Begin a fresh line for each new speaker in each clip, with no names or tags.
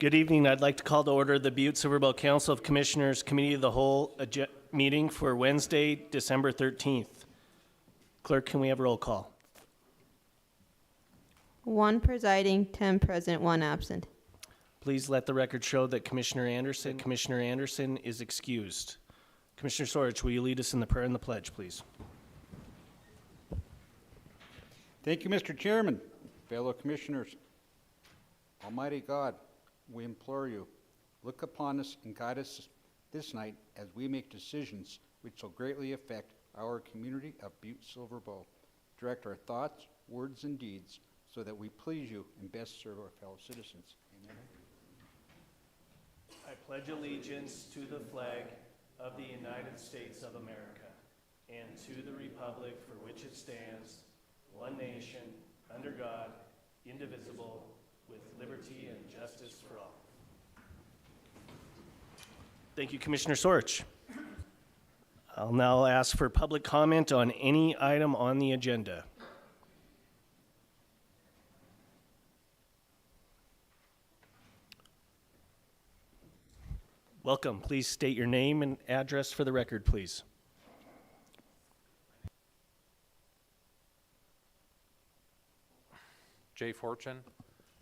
Good evening. I'd like to call to order the Butte-Silver Council of Commissioners Committee of the Whole meeting for Wednesday, December 13th. Clerk, can we have a roll call?
1 presiding, 10 present, 1 absent.
Please let the record show that Commissioner Anderson is excused. Commissioner Sorich, will you lead us in the prayer and the pledge, please?
Thank you, Mr. Chairman, fellow commissioners. Almighty God, we implore you, look upon us and guide us this night as we make decisions which will greatly affect our community of Butte-Silver. Direct our thoughts, words, and deeds so that we please you and best serve our fellow citizens. Amen.
I pledge allegiance to the flag of the United States of America and to the republic for which it stands, one nation, under God, indivisible, with liberty and justice for all. Thank you, Commissioner Sorich. I'll now ask for public comment on any item on the agenda. Welcome. Please state your name and address for the record, please.
Jay Fortune.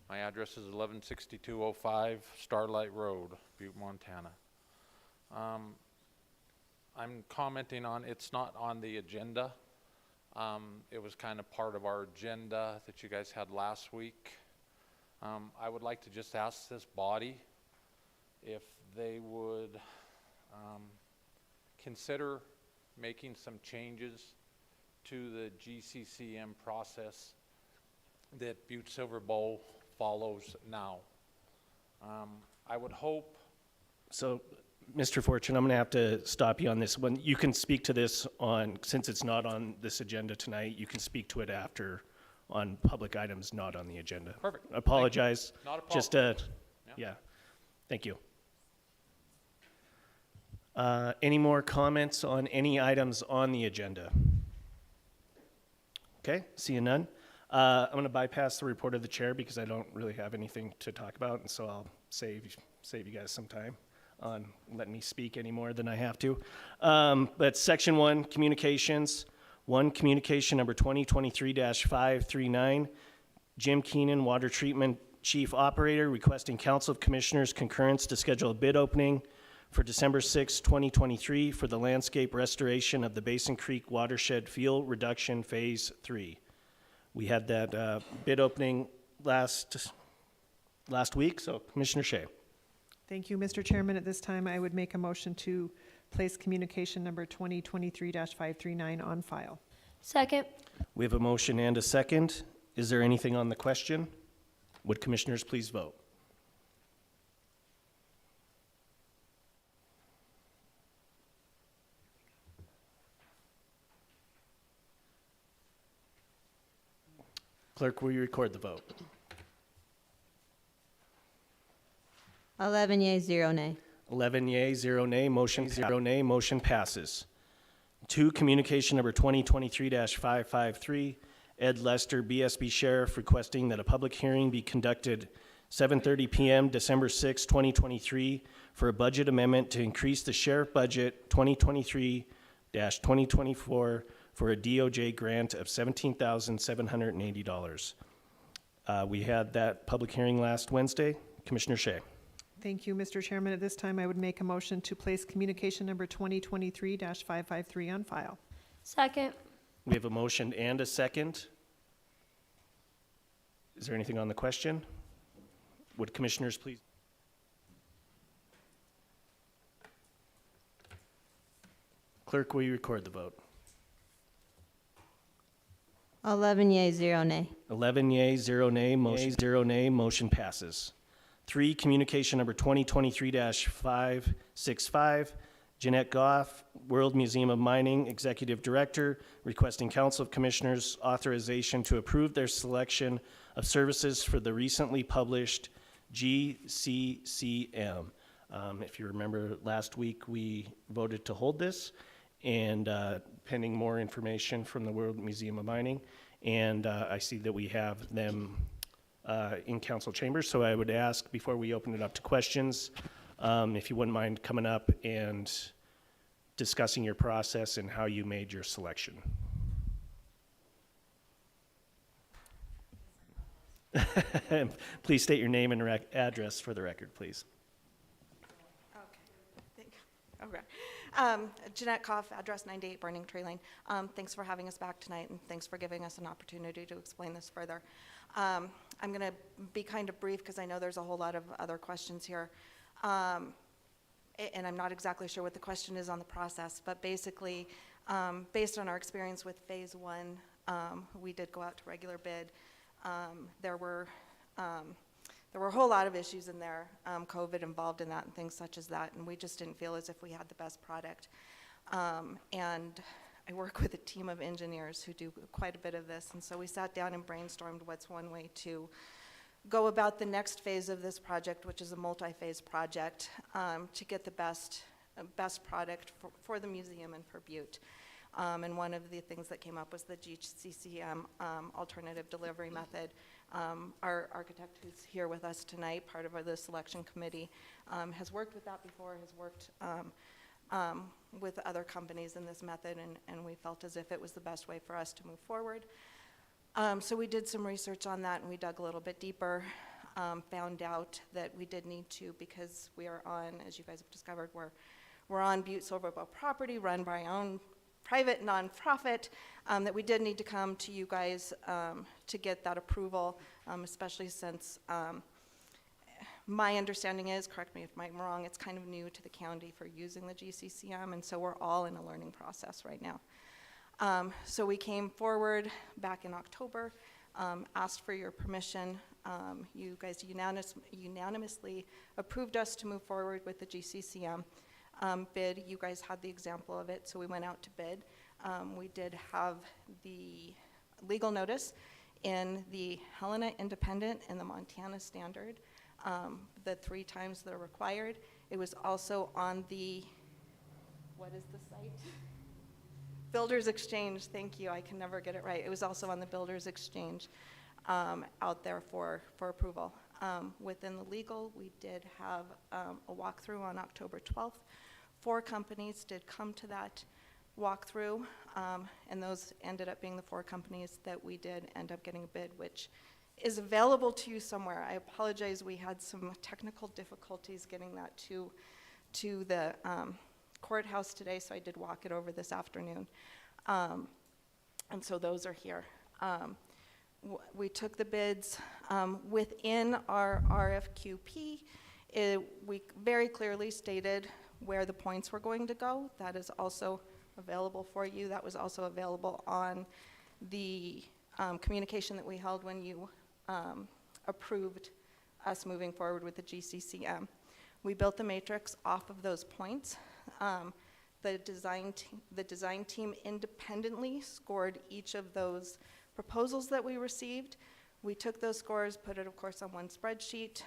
My address is 116205 Starlight Road, Butte, Montana. I'm commenting on, it's not on the agenda. It was kind of part of our agenda that you guys had last week. I would like to just ask this body if they would consider making some changes to the GCCM process that Butte-Silver Bowl follows now. I would hope.
So, Mr. Fortune, I'm going to have to stop you on this one. You can speak to this on, since it's not on this agenda tonight, you can speak to it after on public items not on the agenda.
Perfect.
I apologize.
Not a problem.
Just, yeah. Thank you. Any more comments on any items on the agenda? Okay, seeing none. I'm going to bypass the report of the chair because I don't really have anything to talk about, and so I'll save you guys some time on letting me speak any more than I have to. But Section 1, Communications. 1, Communication number 2023-539. Jim Keenan, Water Treatment Chief Operator, requesting Council of Commissioners concurrence to schedule a bid opening for December 6, 2023 for the landscape restoration of the Basin Creek Watershed Fuel Reduction Phase 3. We had that bid opening last week, so Commissioner Shea.
Thank you, Mr. Chairman. At this time, I would make a motion to place communication number 2023-539 on file.
Second.
We have a motion and a second. Is there anything on the question? Would commissioners please vote? Clerk, will you record the vote?
11 yea, 0 nay.
11 yea, 0 nay. Motion passes. 2, Communication number 2023-553. Ed Lester, BSB Sheriff, requesting that a public hearing be conducted 7:30 p.m. December 6, 2023 for a budget amendment to increase the sheriff budget 2023-2024 for a DOJ grant of $17,780. We had that public hearing last Wednesday. Commissioner Shea.
Thank you, Mr. Chairman. At this time, I would make a motion to place communication number 2023-553 on file.
Second.
We have a motion and a second. Is there anything on the question? Would commissioners please? Clerk, will you record the vote?
11 yea, 0 nay.
11 yea, 0 nay. Motion passes. 3, Communication number 2023-565. Jeanette Goff, World Museum of Mining Executive Director, requesting Council of Commissioners authorization to approve their selection of services for the recently published GCCM. If you remember, last week we voted to hold this, and pending more information from the World Museum of Mining, and I see that we have them in council chambers. So I would ask, before we open it up to questions, if you wouldn't mind coming up and discussing your process and how you made your selection. Please state your name and address for the record, please.
Okay. Jeanette Koff, address 98 Burning Tree Lane. Thanks for having us back tonight, and thanks for giving us an opportunity to explain this further. I'm going to be kind of brief because I know there's a whole lot of other questions here. And I'm not exactly sure what the question is on the process, but basically, based on our experience with phase one, we did go out to regular bid. There were a whole lot of issues in there, COVID involved in that and things such as that, and we just didn't feel as if we had the best product. And I work with a team of engineers who do quite a bit of this, and so we sat down and brainstormed what's one way to go about the next phase of this project, which is a multi-phase project, to get the best product for the museum and for Butte. And one of the things that came up was the GCCM alternative delivery method. Our architect who's here with us tonight, part of the selection committee, has worked with that before, has worked with other companies in this method, and we felt as if it was the best way for us to move forward. So we did some research on that, and we dug a little bit deeper, found out that we did need to, because we are on, as you guys have discovered, we're on Butte-Silver property run by our own private nonprofit, that we did need to come to you guys to get that approval, especially since my understanding is, correct me if I'm wrong, it's kind of new to the county for using the GCCM, and so we're all in a learning process right now. So we came forward back in October, asked for your permission. You guys unanimously approved us to move forward with the GCCM. Bid, you guys had the example of it, so we went out to bid. We did have the legal notice in the Helena Independent and the Montana Standard, the 3 times they're required. It was also on the, what is the site? Builders Exchange, thank you, I can never get it right. It was also on the Builders Exchange out there for approval. Within the legal, we did have a walkthrough on October 12th. 4 companies did come to that walkthrough, and those ended up being the 4 companies that we did end up getting a bid, which is available to you somewhere. I apologize, we had some technical difficulties getting that to the courthouse today, so I did walk it over this afternoon. And so those are here. We took the bids within our RFQP. We very clearly stated where the points were going to go. That is also available for you. That was also available on the communication that we held when you approved us moving forward with the GCCM. We built the matrix off of those points. The design team independently scored each of those proposals that we received. We took those scores, put it, of course, on one spreadsheet,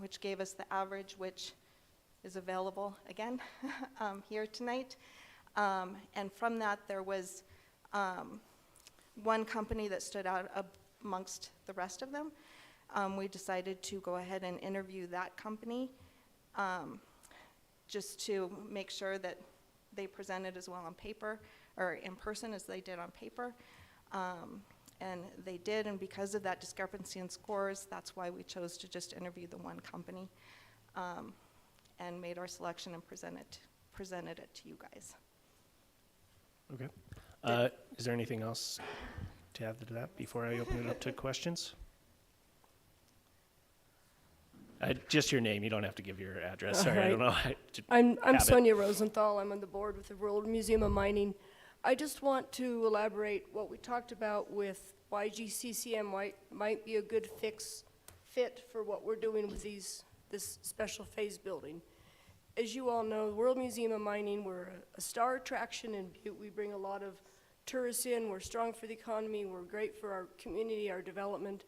which gave us the average, which is available again here tonight. And from that, there was one company that stood out amongst the rest of them. We decided to go ahead and interview that company just to make sure that they presented as well on paper or in person as they did on paper. And they did, and because of that discrepancy in scores, that's why we chose to just interview the one company and made our selection and presented it to you guys.
Okay. Is there anything else to add to that before I open it up to questions? Just your name. You don't have to give your address. Sorry, I don't know.
I'm Sonia Rosenthal. I'm on the board with the World Museum of Mining. I just want to elaborate what we talked about with why GCCM might be a good fit for what we're doing with this special phase building. As you all know, the World Museum of Mining, we're a star attraction in Butte. We bring a lot of tourists in. We're strong for the economy. We're great for our community, our development.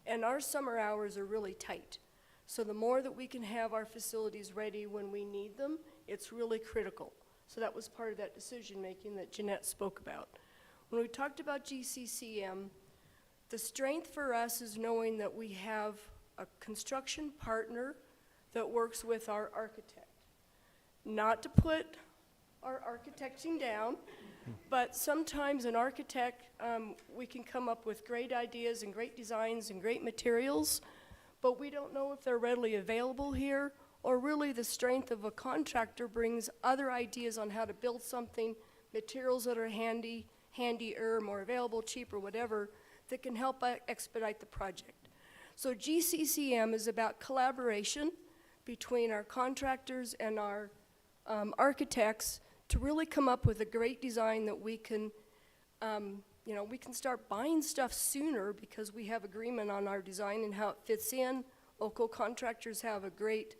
And our summer hours are really tight. So the more that we can have our facilities ready when we need them, it's really critical. So that was part of that decision making that Jeanette spoke about. When we talked about GCCM, The strength for us is knowing that we have a construction partner that works with our architect. Not to put our architecting down, but sometimes an architect, we can come up with great ideas and great designs and great materials, but we don't know if they're readily available here, or really the strength of a contractor brings other ideas on how to build something, materials that are handier, more available, cheaper, whatever, that can help expedite the project. So GCCM is about collaboration between our contractors and our architects to really come up with a great design that we can, we can start buying stuff sooner because we have agreement on our design and how it fits in. Local contractors have a great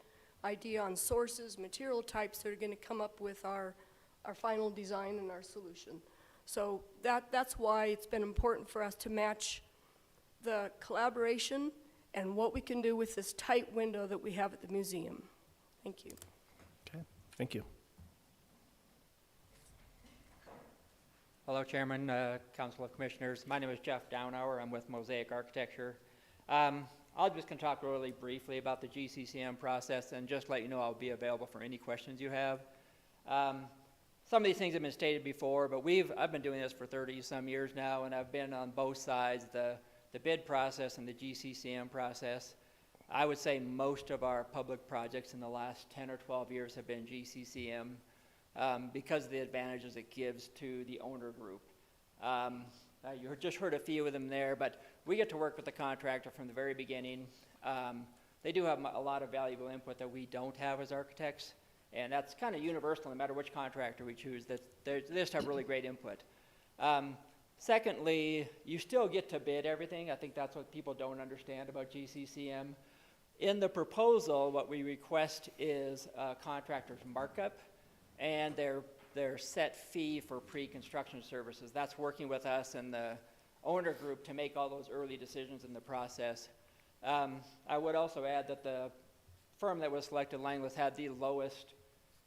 idea on sources, material types that are going to come up with our final design and our solution. So that's why it's been important for us to match the collaboration and what we can do with this tight window that we have at the museum. Thank you.
Okay, thank you.
Hello, Chairman, Council of Commissioners. My name is Jeff Downauer. I'm with Mosaic Architecture. I'll just gonna talk really briefly about the GCCM process and just let you know I'll be available for any questions you have. Some of these things have been stated before, but I've been doing this for 30-some years now, and I've been on both sides, the bid process and the GCCM process. I would say most of our public projects in the last 10 or 12 years have been GCCM because of the advantages it gives to the owner group. You just heard a few of them there, but we get to work with the contractor from the very beginning. They do have a lot of valuable input that we don't have as architects. And that's kind of universal no matter which contractor we choose, that they just have really great input. Secondly, you still get to bid everything. I think that's what people don't understand about GCCM. In the proposal, what we request is a contractor's markup and their set fee for pre-construction services. That's working with us and the owner group to make all those early decisions in the process. I would also add that the firm that was selected, Langlis, had the lowest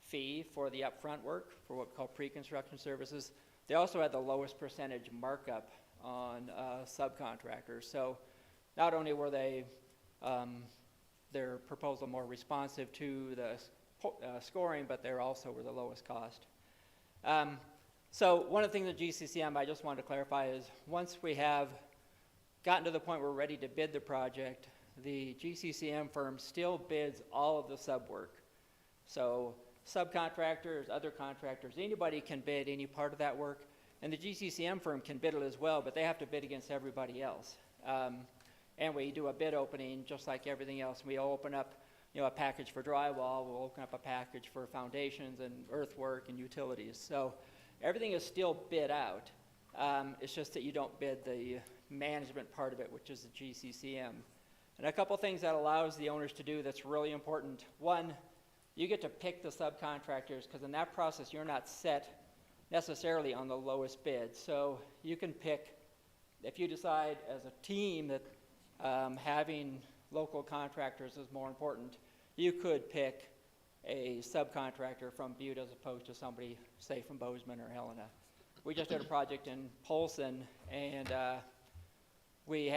fee for the upfront work for what we call pre-construction services. They also had the lowest percentage markup on subcontractors. So not only were they their proposal more responsive to the scoring, but they also were the lowest cost. So one of the things at GCCM I just wanted to clarify is once we have gotten to the point where we're ready to bid the project, the GCCM firm still bids all of the sub work. So subcontractors, other contractors, anybody can bid any part of that work, and the GCCM firm can bid it as well, but they have to bid against everybody else. And we do a bid opening just like everything else. We open up a package for drywall, we'll open up a package for foundations and earthwork and utilities. So everything is still bid out. It's just that you don't bid the management part of it, which is the GCCM. And a couple things that allows the owners to do that's really important. One, you get to pick the subcontractors because in that process you're not set necessarily on the lowest bid. So you can pick, if you decide as a team that having local contractors is more important, you could pick a subcontractor from Butte as opposed to somebody, say, from Bozeman or Helena. We just did a project in Polson, and they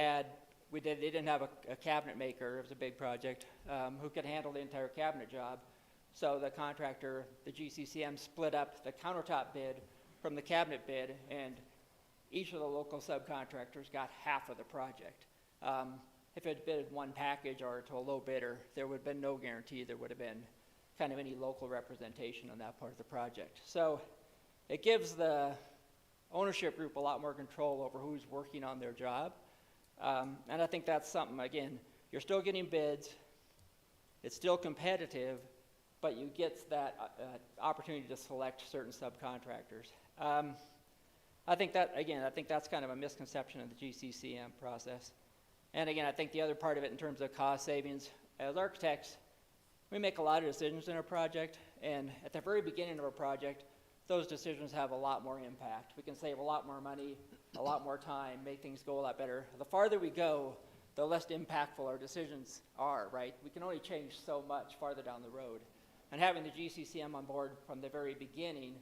didn't have a cabinet maker. It was a big project who could handle the entire cabinet job. So the contractor, the GCCM, split up the countertop bid from the cabinet bid, and each of the local subcontractors got half of the project. If it had bid one package or to a low bidder, there would have been no guarantee there would have been kind of any local representation on that part of the project. So it gives the ownership group a lot more control over who's working on their job. And I think that's something, again, you're still getting bids, it's still competitive, but you get that opportunity to select certain subcontractors. I think that's kind of a misconception of the GCCM process. And again, I think the other part of it in terms of cost savings, as architects, we make a lot of decisions in a project, and at the very beginning of a project, those decisions have a lot more impact. We can save a lot more money, a lot more time, make things go a lot better. The farther we go, the less impactful our decisions are, right? We can only change so much farther down the road. And having the GCCM on board from the very beginning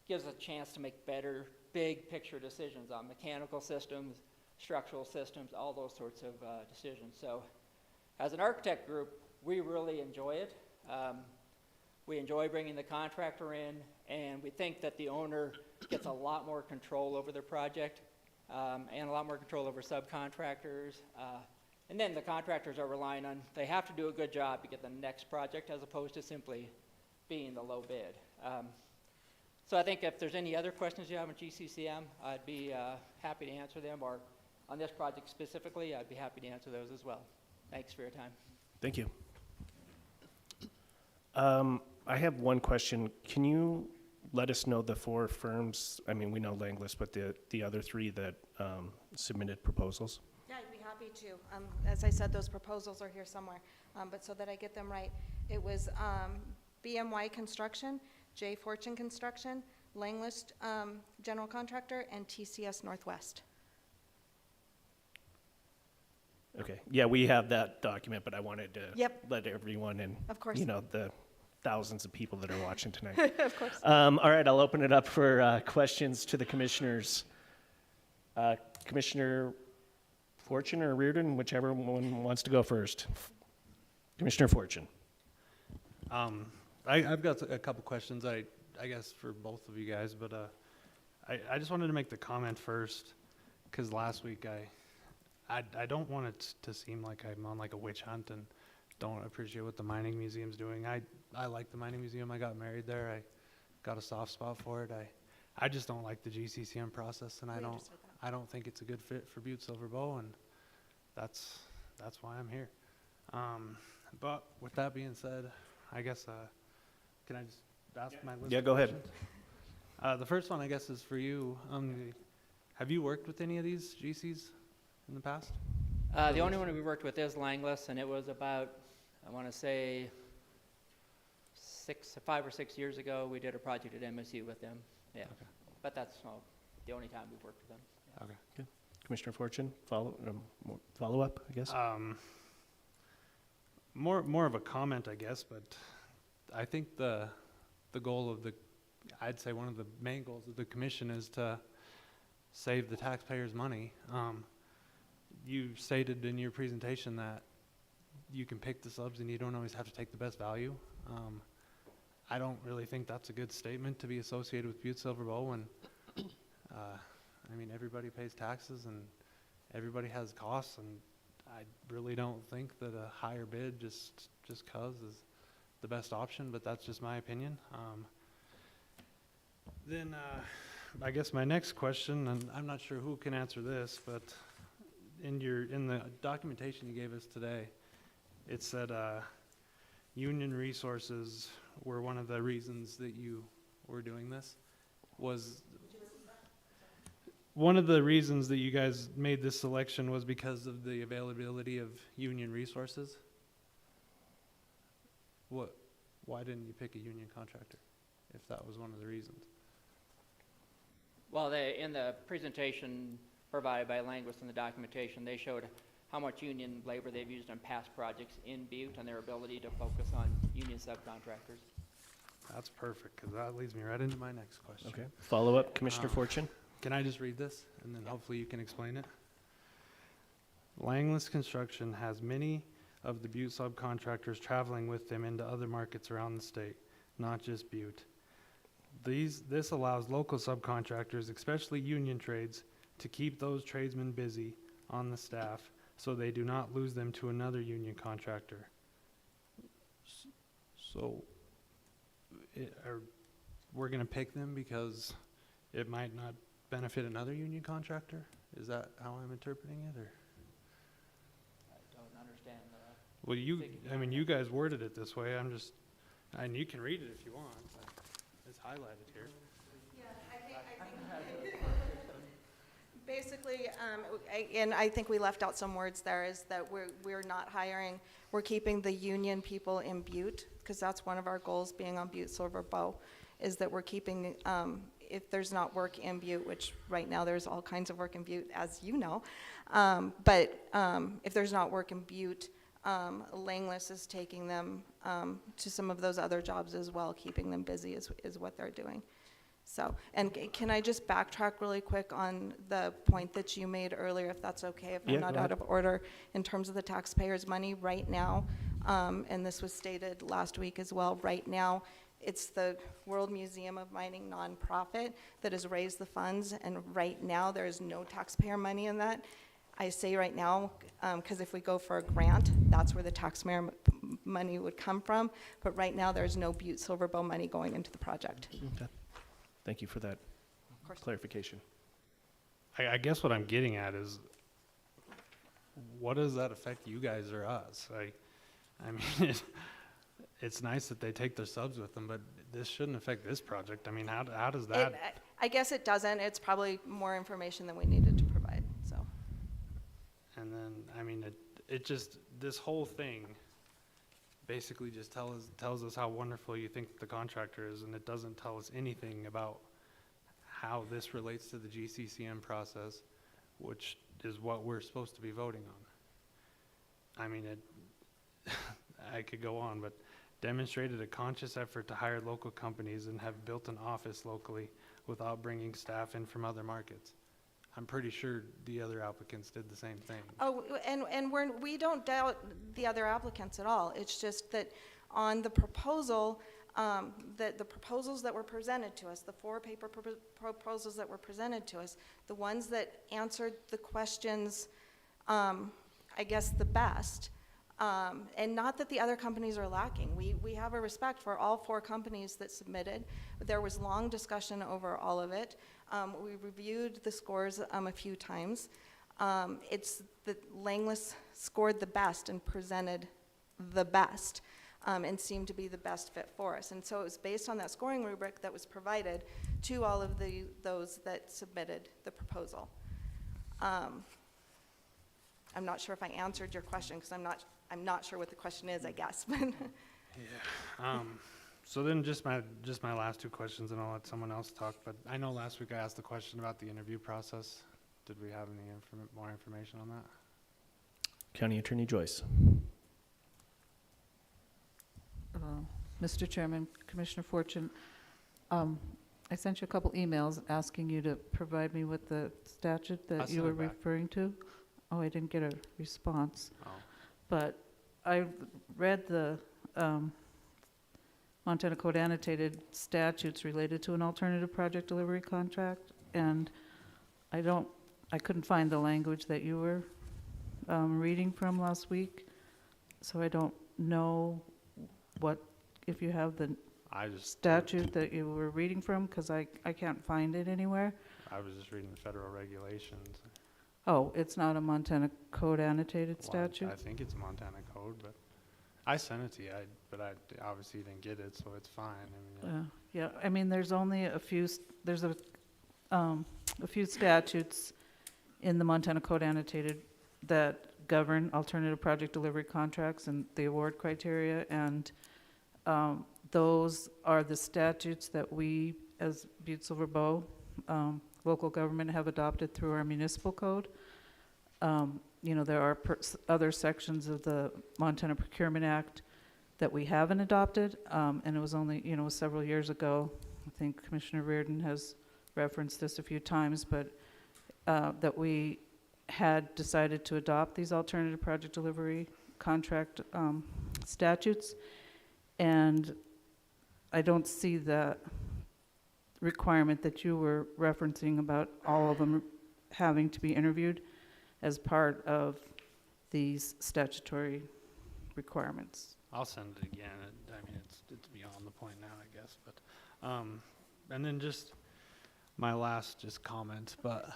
gives a chance to make better, big picture decisions on mechanical systems, structural systems, all those sorts of decisions. So as an architect group, we really enjoy it. We enjoy bringing the contractor in, and we think that the owner gets a lot more control over their project and a lot more control over subcontractors. And then the contractors are relying on, they have to do a good job to get the next project as opposed to simply being the low bid. So I think if there's any other questions you have on GCCM, I'd be happy to answer them, or on this project specifically, I'd be happy to answer those as well. Thanks for your time.
Thank you. I have one question. Can you let us know the 4 firms, I mean, we know Langless, but the other 3 that submitted proposals?
Yeah, I'd be happy to. As I said, those proposals are here somewhere, but so that I get them right, it was BMY Construction, J Fortune Construction, Langless General Contractor, and TCS Northwest.
Okay, yeah, we have that document, but I wanted to
Yep.
let everyone and,
Of course.
you know, the thousands of people that are watching tonight.
Of course.
All right, I'll open it up for questions to the commissioners. Commissioner Fortune or Reardon, whichever one wants to go first. Commissioner Fortune.
I've got a couple questions, I guess, for both of you guys, but I just wanted to make the comment first, because last week I don't want it to seem like I'm on like a witch hunt and don't appreciate what the mining museum's doing. I like the mining museum. I got married there. I got a soft spot for it. I just don't like the GCCM process, and
We understood that.
I don't think it's a good fit for Butte-Silver Bow, and that's why I'm here. But with that being said, I guess can I just ask my list?
Yeah,
of
go ahead.
questions? The first one, I guess, is for you. Have you worked with any of these GCs in the past?
The only one we worked with is Langless, and it was about, I want to say, 5 or 6 years ago. We did a project at MSU with them. Yeah,
Okay.
but that's the only time we've worked with them. Yeah.
Okay.
Commissioner Fortune, follow up, I guess?
More of a comment, I guess, but I think the goal of I'd say one of the main goals of the commission is to save the taxpayers' money. You stated in your presentation that you can pick the subs and you don't always have to take the best value. I don't really think that's a good statement to be associated with Butte-Silver Bow, and I mean, everybody pays taxes and everybody has costs, and I really don't think that a higher bid just cause is the best option, but that's just my opinion. Then I guess my next question, and I'm not sure who can answer this, but in the documentation you gave us today, it said union resources were one of the reasons that you were doing this. Was one of the reasons that you guys made this selection was because of the availability of union resources? Why didn't you pick a union contractor if that was one of the reasons?
Well, in the presentation provided by Langless in the documentation, they showed how much union labor they've used on past projects in Butte and their ability to focus on union subcontractors.
That's perfect, because that leads me right into my next question.
Okay, follow up, Commissioner Fortune?
Can I just read this, and then hopefully you can explain it? Langless Construction has many of the Butte subcontractors traveling with them into other markets around the state, not just Butte. This allows local subcontractors, especially union trades, to keep those tradesmen busy on the staff so they do not lose them to another union contractor. So we're going to pick them because it might not benefit another union contractor? Is that how I'm interpreting it, or?
I don't understand
Well, you guys worded it this way. And you can read it if you want. But it's highlighted here.
Yeah, I think basically, and I think we left out some words there, is that we're not hiring, we're keeping the union people in Butte, because that's one of our goals being on Butte-Silver Bow, is that we're keeping, if there's not work in Butte, which right now there's all kinds of work in Butte, as you know, but if there's not work in Butte, Langless is taking them to some of those other jobs as well, keeping them busy is what they're doing. So, and can I just backtrack really quick on the point that you made earlier, if that's okay, if
Yeah,
I'm not
go
out
ahead.
of order, in terms of the taxpayers' money right now, and this was stated last week as well, right now, it's the World Museum of Mining nonprofit that has raised the funds, and right now, there is no taxpayer money in that. I say right now, because if we go for a grant, that's where the taxpayer money would come from, but right now, there's no Butte-Silver Bow money going into the project.
Okay. Thank you for that
Of course.
clarification.
I guess what I'm getting at is, what does that affect you guys or us? I mean, it's nice that they take their subs with them, but this shouldn't affect this project. I mean, how does that?
I guess it doesn't. It's probably more information than we needed to provide, so.
And then, I mean, it just, this whole thing basically just tells us how wonderful you think the contractor is, and it doesn't tell us anything about how this relates to the GCCM process, which is what we're supposed to be voting on. I mean, I could go on, but demonstrated a conscious effort to hire local companies and have built an office locally without bringing staff in from other markets. I'm pretty sure the other applicants did the same thing.
Oh, and we don't doubt the other applicants at all. It's just that on the proposal, that the proposals that were presented to us, the 4 paper proposals that were presented to us, the ones that answered the questions, I guess, the best, and not that the other companies are lacking. We have a respect for all 4 companies that submitted. There was long discussion over all of it. We reviewed the scores a few times. It's that Langless scored the best and presented the best, and seemed to be the best fit for us. And so it was based on that scoring rubric that was provided to all of those that submitted the proposal. I'm not sure if I answered your question, because I'm not sure what the question is, I guess.
Yeah. So then just my last 2 questions, and I'll let someone else talk. But I know last week I asked the question about the interview process. Did we have any more information on that?
County Attorney Joyce.
Mr. Chairman, Commissioner Fortune, I sent you a couple emails asking you to provide me with the statute
I
that you
sent
were
it back.
referring to. Oh, I didn't get a response.
Oh.
But I read the Montana Code annotated statutes related to an alternative project delivery contract, and I couldn't find the language that you were reading from last week, so I don't know if you have the statute that you were reading from, because I can't find it anywhere.
I was just reading the federal regulations.
Oh, it's not a Montana Code annotated
Well,
statute?
I think it's Montana code, but I sent it to you, but I obviously didn't get it, so it's fine. I mean,
Yeah, I mean, there's only a few, there's a few statutes in the Montana Code annotated that govern alternative project delivery contracts and the award criteria, and those are the statutes that we, as Butte-Silver Bow, local government, have adopted through our municipal code. You know, there are other sections of the Montana Procurement Act that we haven't adopted, and it was only, several years ago. I think Commissioner Reardon has referenced this a few times, but that we had decided to adopt these alternative project delivery contract statutes, and I don't see the requirement that you were referencing about all of them having to be interviewed as part of these statutory requirements.
I'll send it again. I mean, it's beyond the point now, I guess. But and then just my last comment. But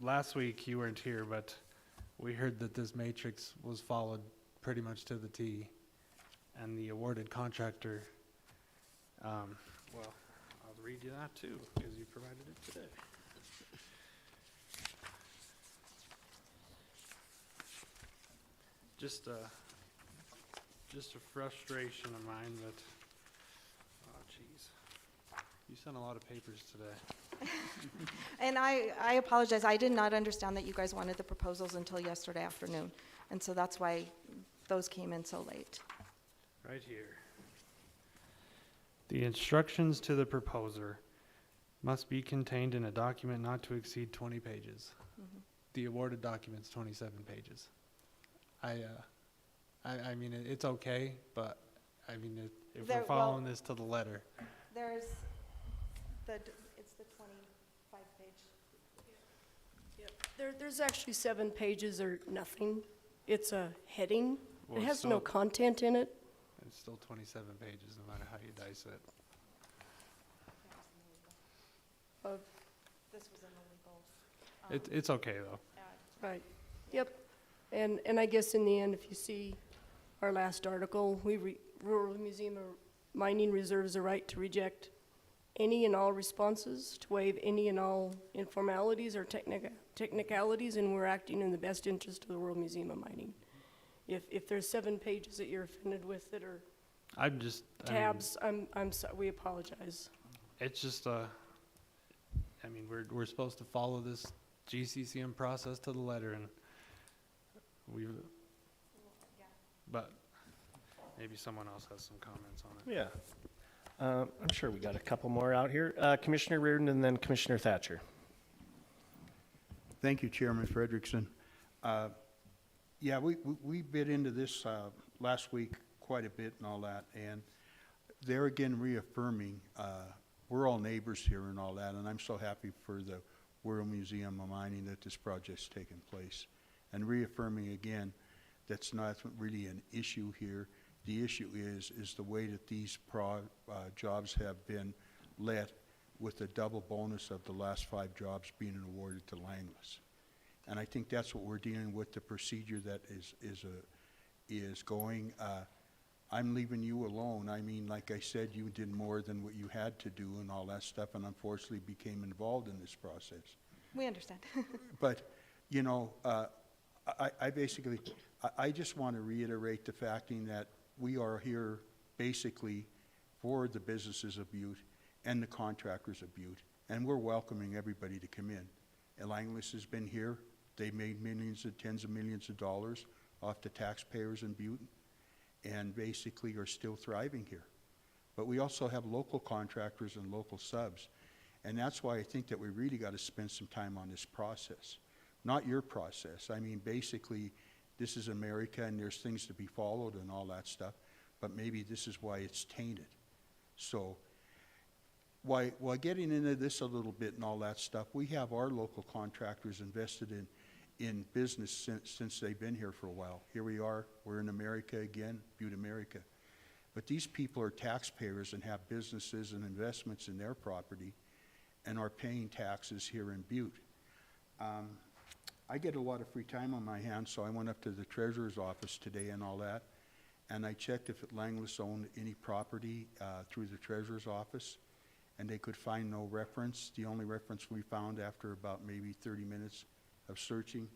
last week you weren't here, but we heard that this matrix was followed pretty much to the T, and the awarded contractor. Well, I'll read you that too, because you provided it today. Just a frustration of mine that, oh geez, you sent a lot of papers today.
And I apologize, I did not understand that you guys wanted the proposals until yesterday afternoon, and so that's why those came in so late.
Right here. The instructions to the proposer must be contained in a document not to exceed 20 pages. The awarded document's 27 pages. I mean, it's okay, but I mean, if
There-
we're following this to the letter.
There's it's the 25-page.
There's actually 7 pages or nothing. It's a heading.
Well,
It
it's
has no
still-
content in it.
It's still 27 pages, no matter how you dice it.
This was in the legal.
It's okay, though.
Right. Yep. And I guess in the end, if you see our last article, Rural Museum of Mining reserves the right to reject any and all responses, to waive any and all informalities or technicalities, and we're acting in the best interest of the World Museum of Mining. If there's 7 pages that you're offended with that are
I'm just, I mean,
tabs, we apologize.
it's just, I mean, we're supposed to follow this GCCM process to the letter, and but maybe someone else has some comments on it.
Yeah. I'm sure we got a couple more out here. Commissioner Reardon and then Commissioner Thatcher.
Thank you, Chairman Frederickson. Yeah, we bit into this last week quite a bit and all that, and they're again reaffirming, we're all neighbors here and all that, and I'm so happy for the World Museum of Mining that this project's taken place, and reaffirming again that's not really an issue here. The issue is the way that these jobs have been let, with the double bonus of the last 5 jobs being awarded to Langless. And I think that's what we're dealing with, the procedure that is going. I'm leaving you alone. I mean, like I said, you did more than what you had to do and all that stuff, and unfortunately became involved in this process.
We understand.
But, you know, I basically, I just want to reiterate the facting that we are here basically for the businesses of Butte and the contractors of Butte, and we're welcoming everybody to come in. And Langless has been here. They made tens of millions of dollars off the taxpayers in Butte, and basically are still thriving here. But we also have local contractors and local subs, and that's why I think that we really got to spend some time on this process. Not your process. I mean, basically, this is America, and there's things to be followed and all that stuff, but maybe this is why it's tainted. So, while getting into this a little bit and all that stuff, we have our local contractors invested in business since they've been here for a while. Here we are, we're in America again, Butte America. But these people are taxpayers and have businesses and investments in their property and are paying taxes here in Butte. I get a lot of free time on my hands, so I went up to the treasurer's office today and all that, and I checked if Langless owned any property through the treasurer's office, and they could find no reference. The only reference we found after about maybe 30 minutes of searching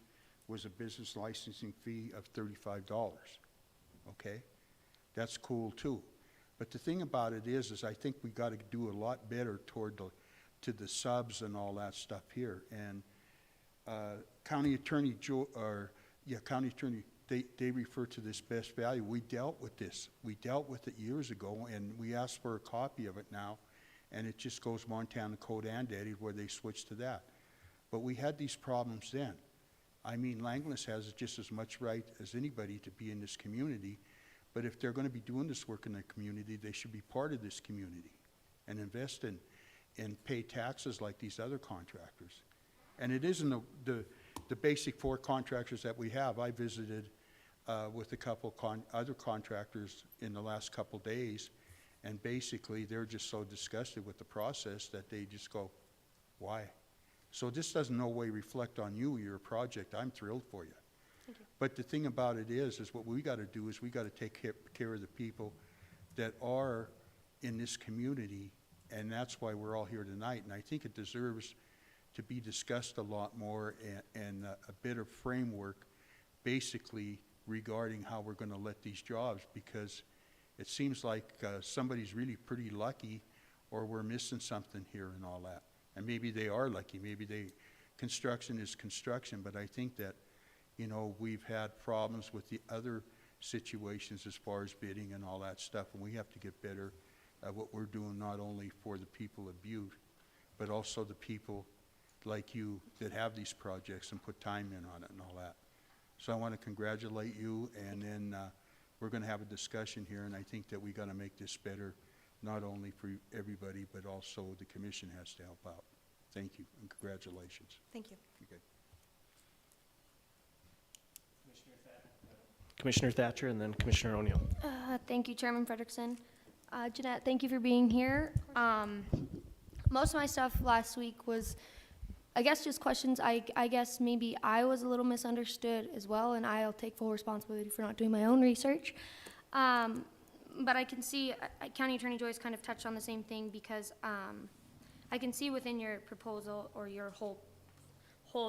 was a business licensing fee of $35, okay? That's cool too. But the thing about it is I think we got to do a lot better to the subs and all that stuff here. And County Attorney County Attorney, they refer to this best value. We dealt with this. We dealt with it years ago, and we asked for a copy of it now, and it just goes Montana Code and Daddy where they switched to that. But we had these problems then. I mean, Langless has just as much right as anybody to be in this community, but if they're going to be doing this work in the community, they should be part of this community and invest in and pay taxes like these other contractors. And it isn't the basic 4 contractors that we have. I visited with a couple other contractors in the last couple days, and basically they're just so disgusted with the process that they just go, why? So this doesn't no way reflect on you, your project. I'm thrilled for you. But the thing about it is what we got to do is we got to take care of the people that are in this community, and that's why we're all here tonight. And I think it deserves to be discussed a lot more, and a better framework basically regarding how we're going to let these jobs, because it seems like somebody's really pretty lucky, or we're missing something here and all that. And maybe they are lucky, maybe construction is construction, but I think that, you know, we've had problems with the other situations as far as bidding and all that stuff, and we have to get better what we're doing, not only for the people of Butte, but also the people like you that have these projects and put time in on it and all that. So I want to congratulate you, and then we're going to have a discussion here, and I think that we got to make this better, not only for everybody, but also the commission has to help out. Thank you, and congratulations.
Thank you.
Okay.
Commissioner Thatcher and then Commissioner O'Neill.
Thank you, Chairman Frederickson. Jeanette, thank you for being here. Most of my stuff last week was, I guess, just questions. I guess maybe I was a little misunderstood as well, and I'll take full responsibility for not doing my own research. But I can see County Attorney Joyce kind of touched on the same thing, because I can see within your proposal, or your whole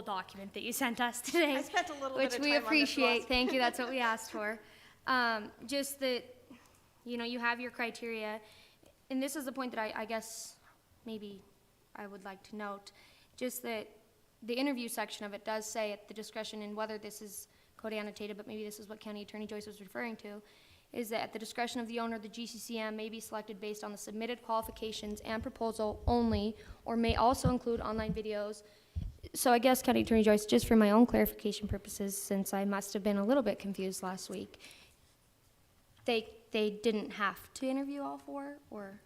document that you sent us today,
I spent a little
which
bit of
we
time on this
appreciate.
last-
Thank you. That's what we asked for. Just that, you know, you have your criteria, and this is the point that I guess maybe I would like to note, just that the interview section of it does say at the discretion, and whether this is code annotated, but maybe this is what County Attorney Joyce was referring to, is that at the discretion of the owner, the GCCM may be selected based on the submitted qualifications and proposal only, or may also include online videos. So I guess, County Attorney Joyce, just for my own clarification purposes, since I must have been a little bit confused last week, they didn't have to interview all four, or?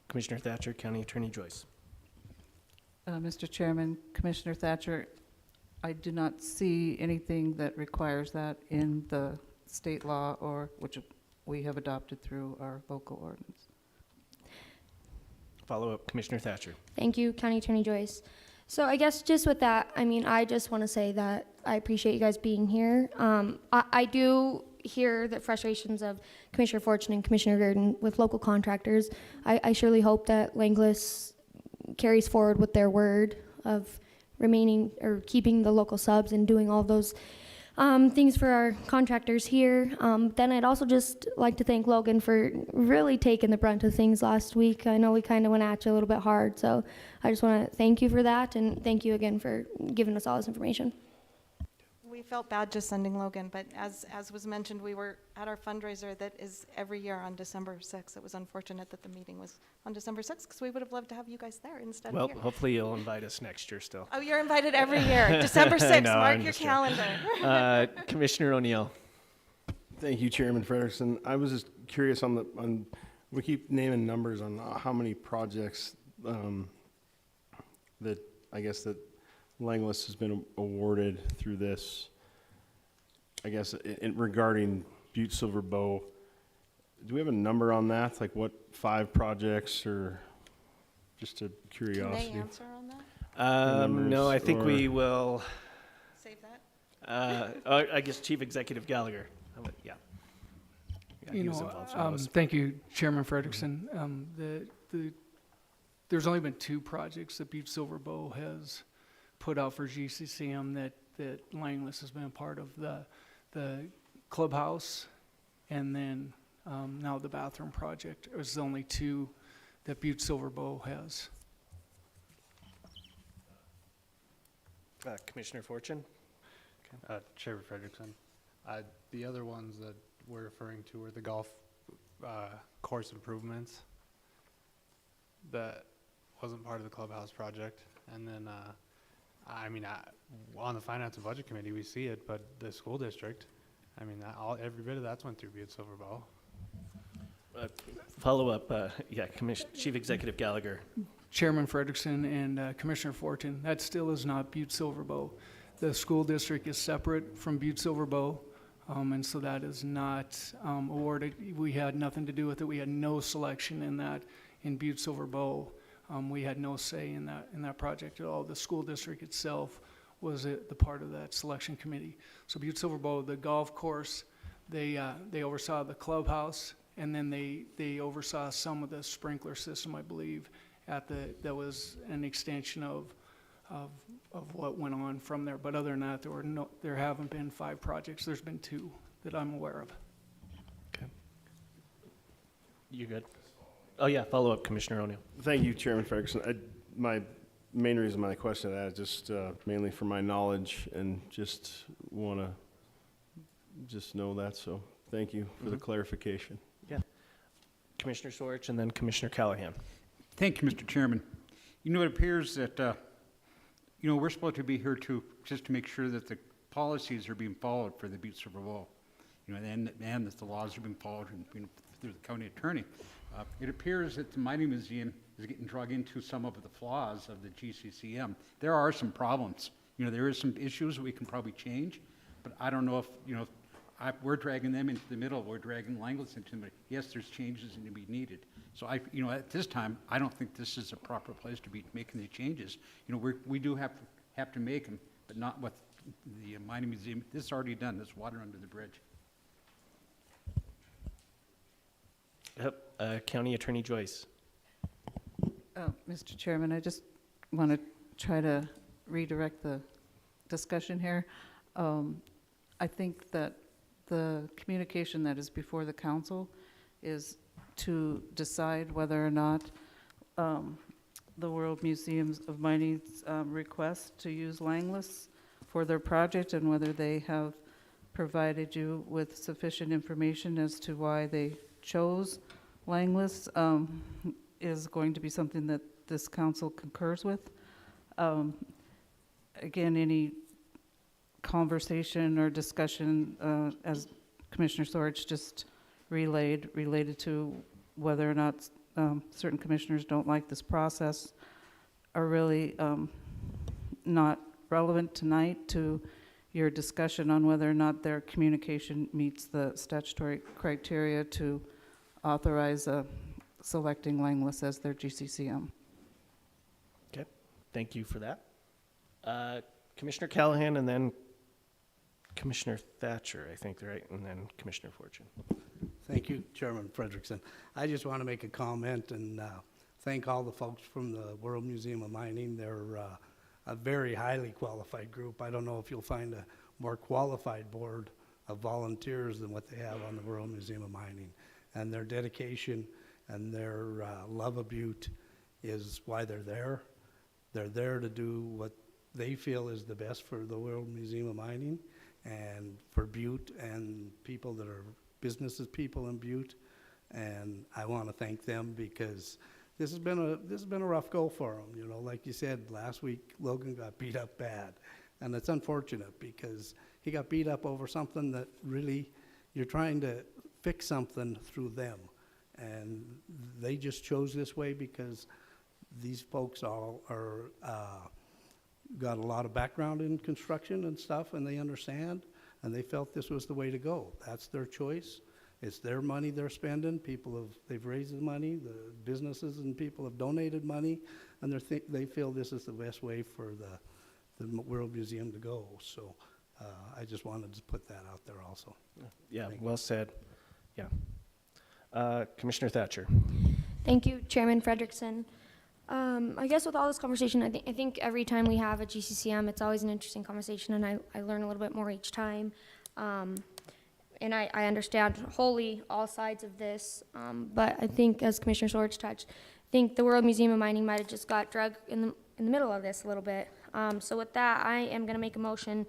Commissioner Thatcher, County Attorney Joyce.
Mr. Chairman, Commissioner Thatcher, I do not see anything that requires that in the state law, or which we have adopted through our local ordinance.
Follow-up, Commissioner Thatcher.
Thank you, County Attorney Joyce. So I guess just with that, I mean, I just want to say that I appreciate you guys being here. I do hear the frustrations of Commissioner Fortune and Commissioner Reardon with local contractors. I surely hope that Langlis carries forward with their word of remaining or keeping the local subs and doing all those things for our contractors here. Then I'd also just like to thank Logan for really taking the brunt of things last week. I know we kind of went at you a little bit hard, so I just want to thank you for that, and thank you again for giving us all this information.
We felt bad just sending Logan, but as was mentioned, we were at our fundraiser that is every year on December 6th. It was unfortunate that the meeting was on December 6th, because we would have loved to have you guys there instead
Well,
of here.
hopefully you'll invite us next year still.
Oh, you're invited every year. December 6th,
No,
mark
I'm
your
just joking.
calendar.
Commissioner O'Neill.
Thank you, Chairman Frederickson. I was just curious we keep naming numbers on how many projects that I guess that Langlis has been awarded through this. I guess regarding Butte-Silver Bow, do we have a number on that? Like what 5 projects, or just a
Can
curiosity?
they answer on that?
No, I think we will,
Save that?
I guess Chief Executive Gallagher. Yeah. Yeah, he was involved in those.
Thank you, Chairman Frederickson. There's only been 2 projects that Butte-Silver Bow has put out for GCCM that Langlis has been a part of, the clubhouse, and then now the bathroom project is the only 2 that Butte-Silver Bow has.
Commissioner Fortune?
Chairman Frederickson, the other ones that we're referring to were the golf course improvements. That wasn't part of the clubhouse project. And then, on the Finance and Budget Committee, we see it, but the school district, every bit of that's went through Butte-Silver Bow.
Follow-up, Chief Executive Gallagher.
Chairman Frederickson and Commissioner Fortin, that still is not Butte-Silver Bow. The school district is separate from Butte-Silver Bow, and so that is not awarded. We had nothing to do with it. We had no selection in that in Butte-Silver Bow. We had no say in that project at all. The school district itself was the part of that selection committee. So Butte-Silver Bow, the golf course, they oversaw the clubhouse, and then they oversaw some of the sprinkler system, I believe. That was an extension of what went on from there. But other than that, there haven't been 5 projects. There's been 2 that I'm aware of.
Okay. You good? Oh, yeah, follow-up, Commissioner O'Neill.
Thank you, Chairman Frederickson. My main reason my question to that is just mainly for my knowledge, and just want to know that. So thank you for the clarification.
Commissioner Sorich, and then Commissioner Callahan.
Thank you, Mr. Chairman. You know, it appears that, we're supposed to be here just to make sure that the policies are being followed for the Butte-Silver Bowl, and that the laws are being followed through the county attorney. It appears that the mining museum is getting dragged into some of the flaws of the GCCM. There are some problems. There is some issues that we can probably change, but I don't know if, we're dragging them into the middle, we're dragging Langlis into the middle. Yes, there's changes that need to be needed. So at this time, I don't think this is a proper place to be making the changes. We do have to make them, but not with the mining museum. This is already done, there's water under the bridge.
Yep, County Attorney Joyce.
Mr. Chairman, I just want to try to redirect the discussion here. I think that the communication that is before the council is to decide whether or not the World Museums of Mining's request to use Langlis for their project, and whether they have provided you with sufficient information as to why they chose Langlis, is going to be something that this council concurs with. Again, any conversation or discussion, as Commissioner Sorich just related to whether or not certain commissioners don't like this process, are really not relevant tonight to your discussion on whether or not their communication meets the statutory criteria to authorize selecting Langlis as their GCCM.
Okay, thank you for that. Commissioner Callahan, and then Commissioner Thatcher, I think, right, and then Commissioner Fortune.
Thank you, Chairman Frederickson. I just want to make a comment and thank all the folks from the World Museum of Mining. They're a very highly qualified group. I don't know if you'll find a more qualified board of volunteers than what they have on the World Museum of Mining. And their dedication and their love of Butte is why they're there. They're there to do what they feel is the best for the World Museum of Mining and for Butte and people that are businesses people in Butte. And I want to thank them because this has been a rough go for them. Like you said, last week Logan got beat up bad. And it's unfortunate because he got beat up over something that really you're trying to fix something through them. And they just chose this way because these folks all are got a lot of background in construction and stuff, and they understand, and they felt this was the way to go. That's their choice. It's their money they're spending. They've raised the money. The businesses and people have donated money, and they feel this is the best way for the World Museum to go. So I just wanted to put that out there also.
Yeah, well said. Yeah. Commissioner Thatcher.
Thank you, Chairman Frederickson. I guess with all this conversation, I think every time we have a GCCM, it's always an interesting conversation, and I learn a little bit more each time. And I understand wholly all sides of this, but I think, as Commissioner Sorich touched, I think the World Museum of Mining might have just got drugged in the middle of this a little bit. So with that, I am going to make a motion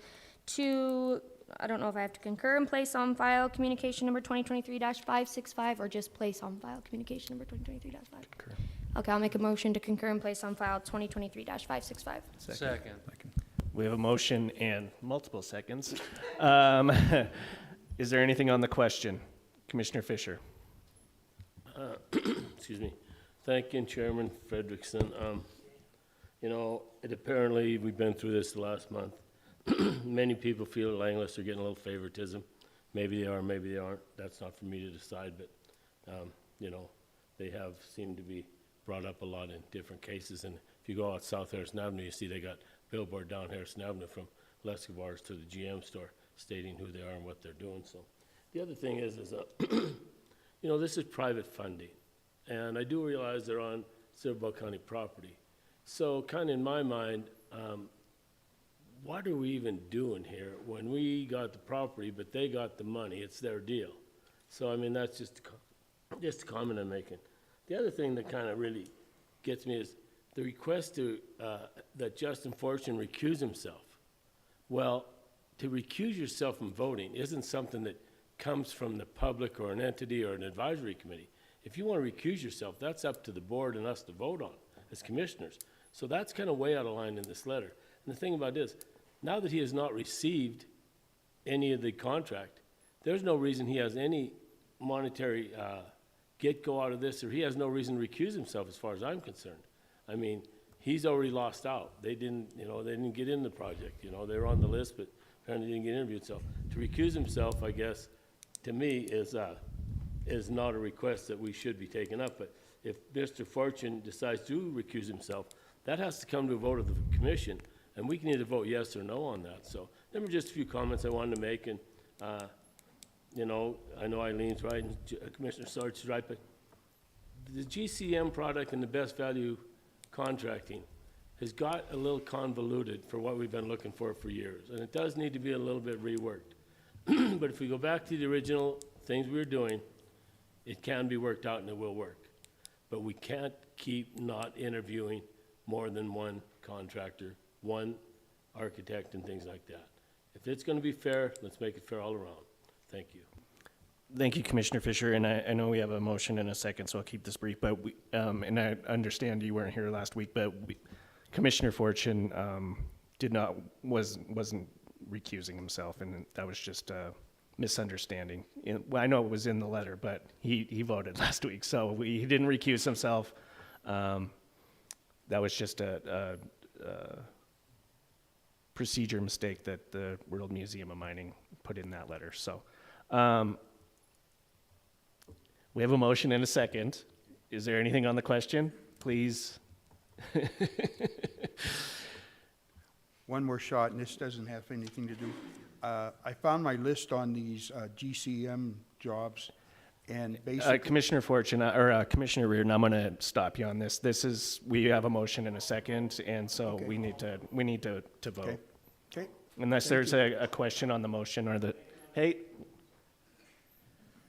to, I don't know if I have to concur and place on file communication number 2023-565, or just place on file communication number 2023-5.
Concur.
Okay, I'll make a motion to concur and place on file 2023-565.
Second.
We have a motion and multiple seconds. Is there anything on the question? Commissioner Fisher.
Excuse me. Thank you, Chairman Frederickson. Apparently we've been through this the last month. Many people feel that Langlis are getting a little favoritism. Maybe they are, maybe they aren't. That's not for me to decide, but, they have seemed to be brought up a lot in different cases. And if you go out South Harrison Avenue, you see they got billboard down Harrison Avenue from Lescavars to the GM store stating who they are and what they're doing. So the other thing is this is private funding. And I do realize they're on Silver Bow County property. So kind of in my mind, what are we even doing here when we got the property, but they got the money? It's their deal. So, that's just a comment I'm making. The other thing that kind of really gets me is the request that Justin Fortune recuse himself. Well, to recuse yourself from voting isn't something that comes from the public or an entity or an advisory committee. If you want to recuse yourself, that's up to the board and us to vote on as commissioners. So that's kind of way out of line in this letter. And the thing about it is, now that he has not received any of the contract, there's no reason he has any monetary get-go out of this, or he has no reason to recuse himself as far as I'm concerned. I mean, he's already lost out. They didn't get in the project, they were on the list, but apparently didn't get interviewed. So to recuse himself, I guess, to me, is not a request that we should be taking up. But if Mr. Fortune decides to recuse himself, that has to come to a vote of the commission, and we can either vote yes or no on that. So there were just a few comments I wanted to make, and, I know Eileen's right, and Commissioner Sarge is right, but the GCM product and the best value contracting has got a little convoluted for what we've been looking for years, and it does need to be a little bit reworked. But if we go back to the original things we were doing, it can be worked out and it will work. But we can't keep not interviewing more than one contractor, one architect, and things like that. If it's going to be fair, let's make it fair all around. Thank you.
Thank you, Commissioner Fisher, and I know we have a motion in a second, so I'll keep this brief, but and I understand you weren't here last week, but Commissioner Fortune wasn't recusing himself, and that was just a misunderstanding. I know it was in the letter, but he voted last week, so he didn't recuse himself. That was just a procedure mistake that the World Museum of Mining put in that letter. So we have a motion and a second. Is there anything on the question? Please.
One more shot, and this doesn't have anything to do. I found my list on these GCM jobs, and basically...
Commissioner Fortune, or Commissioner Reardon, I'm going to stop you on this. We have a motion and a second, and so
Okay.
we need to vote.
Okay.
Unless there's a question on the motion or the, hey,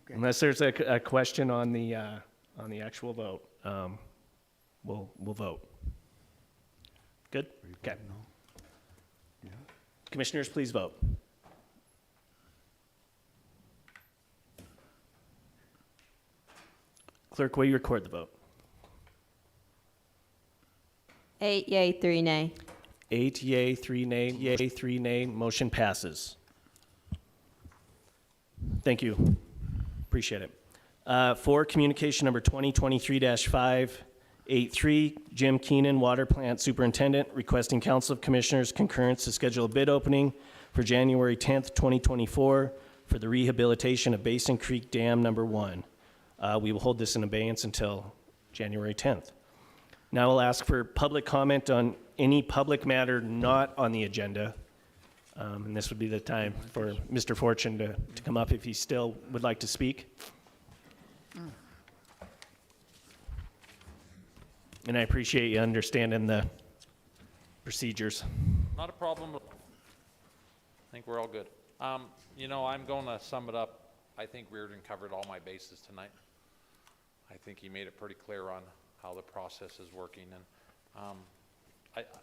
unless there's a question on the actual vote, we'll vote. Good? Okay. Commissioners, please vote. Clerk, will you record the vote?
8 yea, 3 nay.
8 yea, 3 nay, yea, 3 nay, motion passes. Thank you. Appreciate it. For communication number 2023-583, Jim Keenan, Water Plant Superintendent, requesting Council of Commissioners concurrence to schedule a bid opening for January 10th, 2024 for the rehabilitation of Basin Creek Dam number 1. We will hold this in abeyance until January 10th. Now I'll ask for public comment on any public matter not on the agenda. And this would be the time for Mr. Fortune to come up if he still would like to speak. And I appreciate you understanding the procedures.
Not a problem. I think we're all good. I'm going to sum it up. I think Reardon covered all my bases tonight. I think he made it pretty clear on how the process is working. And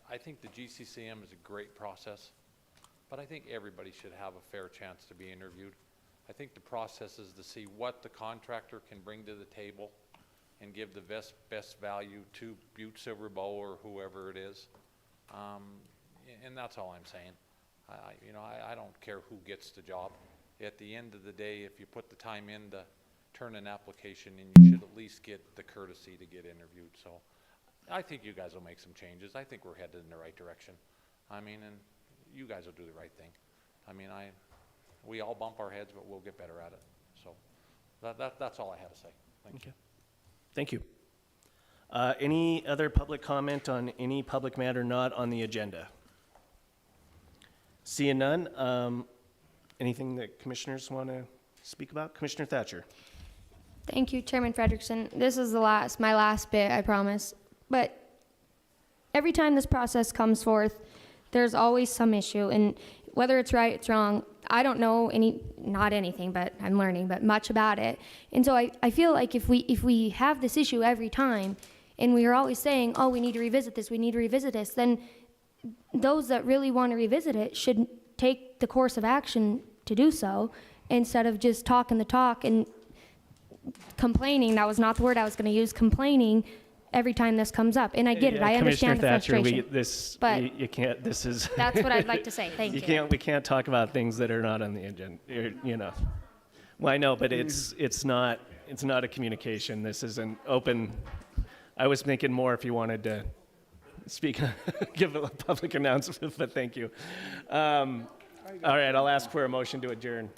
I think the GCCM is a great process, but I think everybody should have a fair chance to be interviewed. I think the process is to see what the contractor can bring to the table and give the best value to Butte-Silver or whoever it is. And that's all I'm saying. I don't care who gets the job. At the end of the day, if you put the time in to turn an application in, you should at least get the courtesy to get interviewed. So I think you guys will make some changes. I think we're headed in the right direction. And you guys will do the right thing. We all bump our heads, but we'll get better at it. So that's all I had to say. Thank you.
Thank you. Any other public comment on any public matter not on the agenda? Seeing none, anything that commissioners want to speak about? Commissioner Thatcher.
Thank you, Chairman Frederickson. This is my last bit, I promise. But every time this process comes forth, there's always some issue, and whether it's right, it's wrong, I don't know not anything, but I'm learning, but much about it. And so I feel like if we have this issue every time, and we are always saying, oh, we need to revisit this, then those that really want to revisit it should take the course of action to do so, instead of just talking the talk and complaining. That was not the word I was going to use, complaining every time this comes up. And I get it. I understand the frustration. But
you can't, this is.
that's what I'd like to say. Thank you.
We can't talk about things that are not on the agenda, you know. Well, I know, but it's not a communication. This is an open, I was thinking more if you wanted to speak, give a public announcement, but thank you. All right, I'll ask for a motion to adjourn.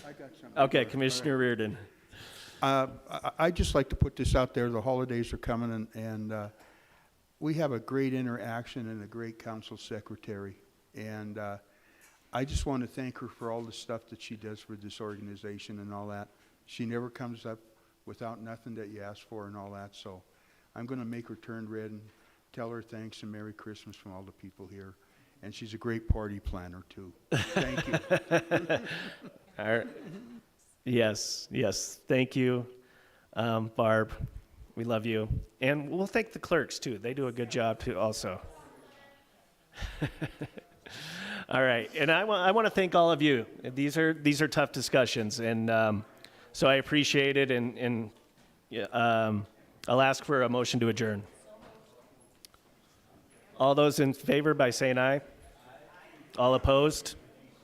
Okay, Commissioner Reardon.
I'd just like to put this out there. The holidays are coming, and we have a great interaction and a great council secretary. And I just want to thank her for all the stuff that she does for this organization and all that. She never comes up without nothing that you ask for and all that. So I'm going to make her turn red and tell her thanks and Merry Christmas from all the people here. And she's a great party planner, too. Thank you.
All right. Yes, thank you, Barb. We love you. And we'll thank the clerks, too. They do a good job, too, also. All right, and I want to thank all of you. These are tough discussions, and so I appreciate it, and I'll ask for a motion to adjourn. All those in favor by saying aye. All opposed?